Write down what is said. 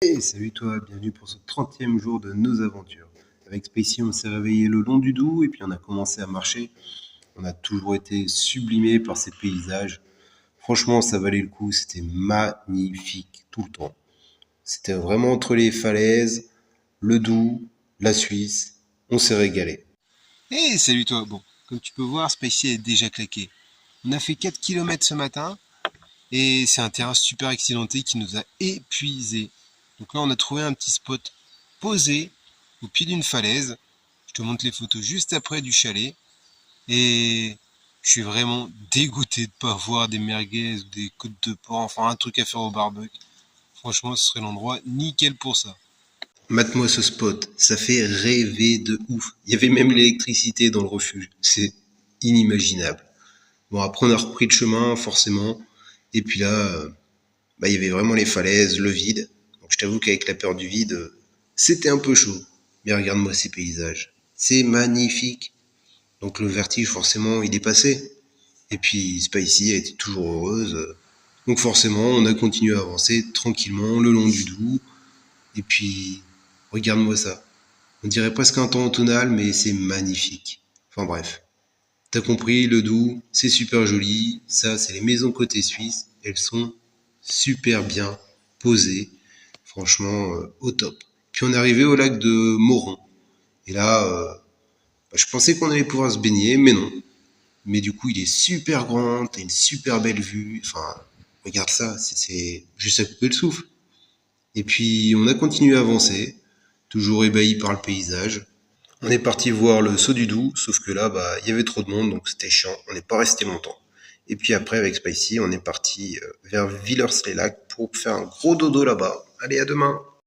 Hey, salut toi, bienvenue pour ce 30e jour de nos aventures. Avec Spacey, on s'est réveillé le long du Doubs et puis on a commencé à marcher. On a toujours été sublimés par ces paysages. Franchement, ça valait le coup, c'était magnifique tout le temps. C'était vraiment entre les falaises, le Doubs, la Suisse. On s'est régalé. Hey, salut toi. Bon, comme tu peux voir, Spacey est déjà claqué. On a fait 4 km ce matin et c'est un terrain super accidenté qui nous a épuisés. Donc là, on a trouvé un petit spot posé au pied d'une falaise. Je te montre les photos juste après du chalet et je suis vraiment dégoûté de pas voir des merguez ou des côtes de porc, enfin un truc à faire au barbecue. Franchement, ce serait l'endroit nickel pour ça. Mate-moi ce spot, ça fait rêver de ouf. Il y avait même l'électricité dans le refuge. C'est inimaginable. Bon, après on a repris le chemin, forcément. Et puis là, il y avait vraiment les falaises, le vide. Donc je t'avoue qu'avec la peur du vide, c'était un peu chaud. Mais regarde-moi ces paysages. C'est magnifique. Donc le vertige, forcément, il est passé. Et puis Spicy a été toujours heureuse. Donc forcément, on a continué à avancer tranquillement le long du Doubs. Et puis, regarde-moi ça. On dirait presque un temps automnal, mais c'est magnifique. Enfin bref. T'as compris, le Doubs, c'est super joli. Ça, c'est les maisons côté suisse. Elles sont super bien posées. Franchement, au top. Puis on est arrivé au lac de Moron. Et là, je pensais qu'on allait pouvoir se baigner, mais non. Mais du coup, il est super grand, t'as une super belle vue. Enfin, regarde ça, c'est juste à couper le souffle. Et puis, on a continué à avancer, toujours ébahi par le paysage. On est parti voir le saut du Doubs, sauf que là, il y avait trop de monde, donc c'était chiant. On n'est pas resté longtemps. Et puis après, avec Spicy, on est parti vers Villers-les-Lacs pour faire un gros dodo là-bas. Allez, à demain!